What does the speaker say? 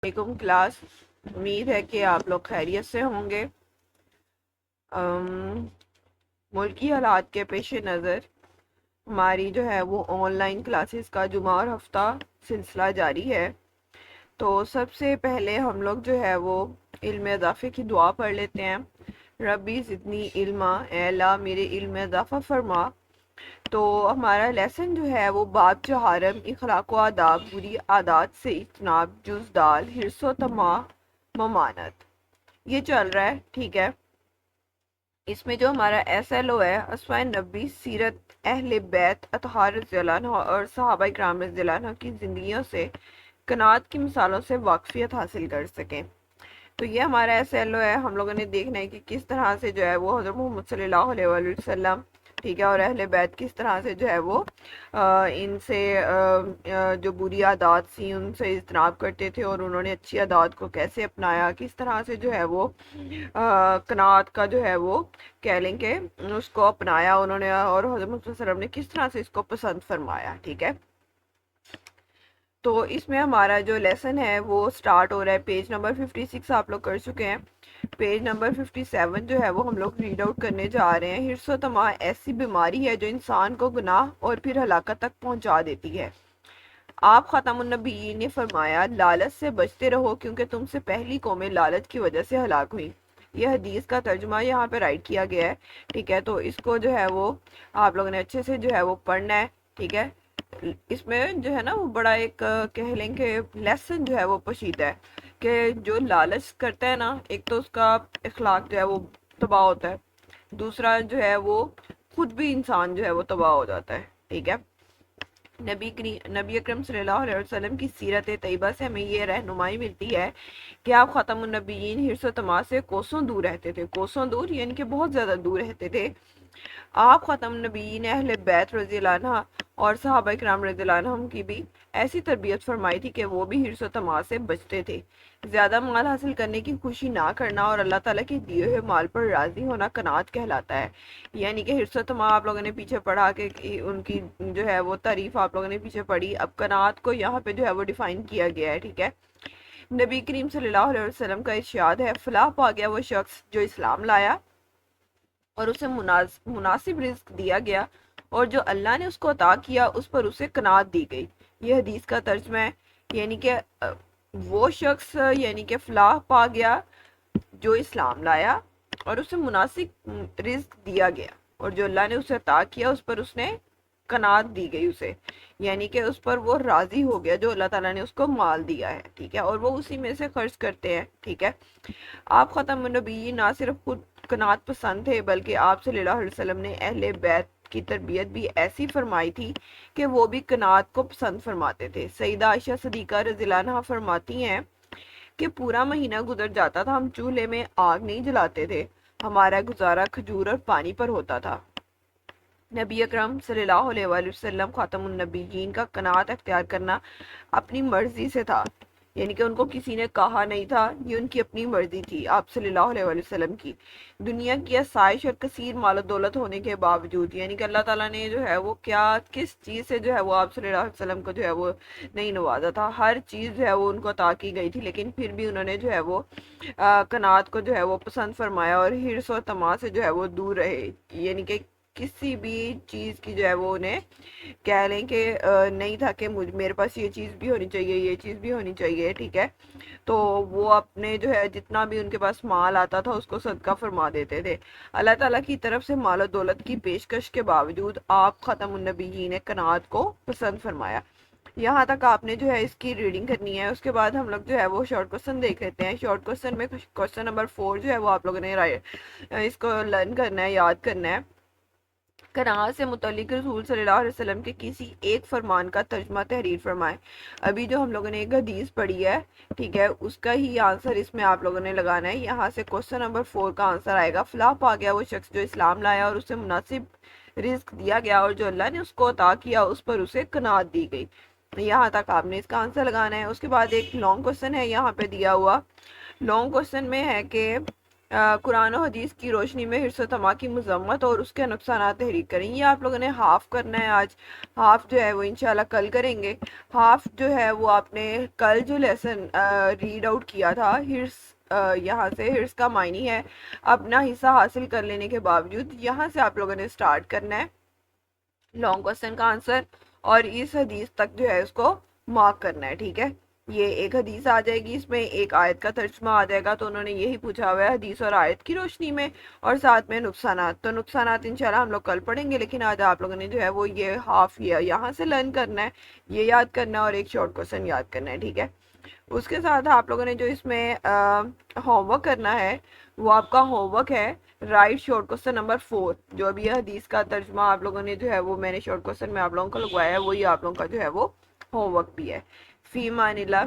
علیکم کلاس، امید ہے کہ آپ لوگ خیریت سے ہوں گے۔ ملکی حالات کے پیش نظر ہماری جو ہے وہ آن لائن کلاسز کا جمعہ اور ہفتہ سلسلہ جاری ہے۔ تو سب سے پہلے ہم لوگ جو ہے وہ علم اضافے کی دعا پڑھ لیتے ہیں۔ ربی زدنی علما، اے اللہ میرے علم میں اضافہ فرما۔ تو ہمارا لیسن جو ہے وہ باب چہارم، اخلاق و آداب، بری عادات سے اجتناب، جز دال، حرص و طمع، ممانت، یہ چل رہا ہے، ٹھیک ہے۔ اس میں جو ہمارا ایس ایل او ہے، اسماء نبی، سیرت اہل بیت اطہار رضی اللہ عنہ اور صحابہ کرام رضی اللہ عنہ کی زندگیوں سے قناعت کی مثالوں سے واقفیت حاصل کر سکیں۔ تو یہ ہمارا ایس ایل او ہے۔ ہم لوگوں نے دیکھنا ہے کہ کس طرح سے جو ہے وہ حضرت محمد صلی اللہ علیہ وآلہ وسلم، ٹھیک ہے، اور اہل بیت کس طرح سے جو ہے وہ ان سے جو بری عادات تھی ان سے اجتناب کرتے تھے، اور انہوں نے اچھی عادات کو کیسے اپنایا، کس طرح سے جو ہے وہ قناعت کا جو ہے وہ کہہ لیں کہ اس کو اپنایا انہوں نے، اور حضرت محمد صلی اللہ علیہ وسلم نے کس طرح سے اس کو پسند فرمایا، ٹھیک ہے۔ تو اس میں ہمارا جو لیسن ہے وہ سٹارٹ ہو رہا ہے، پیج نمبر 56 آپ لوگ کر چکے ہیں۔ پیج نمبر 57 جو ہے وہ ہم لوگ ریڈ آؤٹ کرنے جا رہے ہیں۔ حرص و طمع ایسی بیماری ہے جو انسان کو گناہ اور پھر ہلاکت تک پہنچا دیتی ہے۔ آپ خاتم النبیین نے فرمایا، لالچ سے بچتے رہو کیونکہ تم سے پہلی قومیں لالچ کی وجہ سے ہلاک ہوئی۔ یہ حدیث کا ترجمہ یہاں پہ رائٹ کیا گیا ہے، ٹھیک ہے۔ تو اس کو جو ہے وہ آپ لوگوں نے اچھے سے جو ہے وہ پڑھنا ہے، ٹھیک ہے۔ اس میں جو ہے نا وہ بڑا ایک کہہ لیں کہ لیسن جو ہے وہ پوشیدہ ہے کہ جو لالچ کرتا ہے نا، ایک تو اس کا اخلاق جو ہے وہ تباہ ہوتا ہے، دوسرا جو ہے وہ خود بھی انسان جو ہے وہ تباہ ہو جاتا ہے، ٹھیک ہے۔ نبی اکرم صلی اللہ علیہ وسلم کی سیرت طیبہ سے ہمیں یہ رہنمائی ملتی ہے کہ آپ ختم النبیین حرص و طمع سے کوسوں دور رہتے تھے۔ کوسوں دور یعنی کہ بہت زیادہ دور رہتے تھے۔ آپ ختم النبیین اہل بیت رضی اللہ عنہ اور صحابہ کرام رضی اللہ عنہم کی بھی ایسی تربیت فرمائی تھی کہ وہ بھی حرص و طمع سے بچتے تھے۔ زیادہ مال حاصل کرنے کی خوشی نہ کرنا اور اللہ تعالیٰ کے دیے ہوئے مال پر راضی ہونا قناعت کہلاتا ہے۔ یعنی کہ حرص و طمع آپ لوگوں نے پیچھے پڑھا کہ ان کی جو ہے وہ تعریف آپ لوگوں نے پیچھے پڑھی۔ اب قناعت کو یہاں پہ جو ہے وہ ڈیفائن کیا گیا ہے، ٹھیک ہے۔ نبی کریم صلی اللہ علیہ وسلم کا ارشاد ہے، فلاح پا گیا وہ شخص جو اسلام لایا اور اسے مناسب رزق دیا گیا، اور جو اللہ نے اس کو عطا کیا اس پر اسے قناعت دی گئی۔ یہ حدیث کا ترجمہ ہے، یعنی کہ وہ شخص یعنی کہ فلاح پا گیا جو اسلام لایا اور اسے مناسب رزق دیا گیا، اور جو اللہ نے اسے عطا کیا اس پر اس نے قناعت دی گئی اسے، یعنی کہ اس پر وہ راضی ہو گیا جو اللہ تعالیٰ نے اس کو مال دیا ہے، ٹھیک ہے، اور وہ اسی میں سے خرچ کرتے ہیں، ٹھیک ہے۔ آپ ختم النبیین نہ صرف خود قناعت پسند تھے بلکہ آپ صلی اللہ علیہ وسلم نے اہل بیت کی تربیت بھی ایسی فرمائی تھی کہ وہ بھی قناعت کو پسند فرماتے تھے۔ سیدہ عائشہ صدیقہ رضی اللہ عنہا فرماتی ہیں کہ پورا مہینہ گزر جاتا تھا، ہم چولہے میں آگ نہیں جلاتے تھے، ہمارا گزارا کھجور اور پانی پر ہوتا تھا۔ نبی اکرم صلی اللہ علیہ وآلہ وسلم خاتم النبیین کا قناعت اختیار کرنا اپنی مرضی سے تھا، یعنی کہ ان کو کسی نے کہا نہیں تھا، یہ ان کی اپنی مرضی تھی آپ صلی اللہ علیہ وآلہ وسلم کی۔ دنیا کی آسائش اور کثیر مال و دولت ہونے کے باوجود، یعنی کہ اللہ تعالیٰ نے جو ہے وہ کیا کس چیز سے جو ہے وہ آپ صلی اللہ علیہ وسلم کو جو ہے وہ نہیں نوازا تھا، ہر چیز جو ہے وہ ان کو عطا کی گئی تھی، لیکن پھر بھی انہوں نے جو ہے وہ قناعت کو جو ہے وہ پسند فرمایا اور حرص و طمع سے جو ہے وہ دور رہے، یعنی کہ کسی بھی چیز کی جو ہے وہ انہیں کہہ لیں کہ نہیں تھا کہ میرے پاس یہ چیز بھی ہونی چاہیے، یہ چیز بھی ہونی چاہیے، ٹھیک ہے۔ تو وہ اپنے جو ہے جتنا بھی ان کے پاس مال آتا تھا اس کو صدقہ فرما دیتے تھے۔ اللہ تعالیٰ کی طرف سے مال و دولت کی پیشکش کے باوجود آپ ختم النبیین نے قناعت کو پسند فرمایا۔ یہاں تک آپ نے جو ہے اس کی ریڈنگ کرنی ہے۔ اس کے بعد ہم لوگ جو ہے وہ شارٹ کوسچن دیکھ لیتے ہیں۔ شارٹ کوسچن میں کوسچن نمبر 4 جو ہے وہ آپ لوگوں نے اس کو لرن کرنا ہے، یاد کرنا ہے۔ قناعت سے متعلق رسول صلی اللہ علیہ وسلم کے کسی ایک فرمان کا ترجمہ تحریر فرمائیں۔ ابھی جو ہم لوگوں نے ایک حدیث پڑھی ہے، ٹھیک ہے، اس کا ہی آنسر اس میں آپ لوگوں نے لگانا ہے۔ یہاں سے کوسچن نمبر 4 کا آنسر آئے گا، فلاح پا گیا وہ شخص جو اسلام لایا اور اسے مناسب رزق دیا گیا، اور جو اللہ نے اس کو عطا کیا اس پر اسے قناعت دی گئی۔ یہاں تک آپ نے اس کا آنسر لگانا ہے۔ اس کے بعد ایک لانگ کوسچن ہے یہاں پہ دیا ہوا۔ لانگ کوسچن میں ہے کہ قرآن و حدیث کی روشنی میں حرص و طمع کی مذمت اور اس کے نقصانات تحریک کریں. یہ آپ لوگوں نے ہاف کرنا ہے آج. ہاف جو ہے وہ انشاءاللہ کل کریں گے. ہاف جو ہے وہ آپ نے کل جو لیسن ریڈ آؤٹ کیا تھا حرص، یہاں سے حرص کا معنی ہے اپنا حصہ حاصل کر لینے کے باوجود، یہاں سے آپ لوگوں نے سٹارٹ کرنا ہے لانگ کوسچن کا آنسر، اور اس حدیث تک جو ہے اس کو مارک کرنا ہے. ٹھیک ہے، یہ ایک حدیث آ جائے گی، اس میں ایک آیت کا ترجمہ آ جائے گا. تو انہوں نے یہی پوچھا ہوا ہے حدیث اور آیت کی روشنی میں، اور ساتھ میں نقصانات. تو نقصانات انشاءاللہ ہم لوگ کل پڑھیں گے، لیکن آج آپ لوگوں نے جو ہے وہ یہ ہاف یہاں سے لرن کرنا ہے، یہ یاد کرنا ہے، اور ایک شارٹ کوسچن یاد کرنا ہے. ٹھیک ہے، اس کے ساتھ آپ لوگوں نے جو اس میں ہوم ورک کرنا ہے وہ آپ کا ہوم ورک ہے رائٹ شارٹ کوسچن نمبر 4. جو ابھی حدیث کا ترجمہ آپ لوگوں نے جو ہے وہ میں نے شارٹ کوسچن میں آپ لوگوں کو لگوایا ہے، وہی آپ لوگوں کا جو ہے وہ ہوم ورک بھی ہے. فی مان اللہ.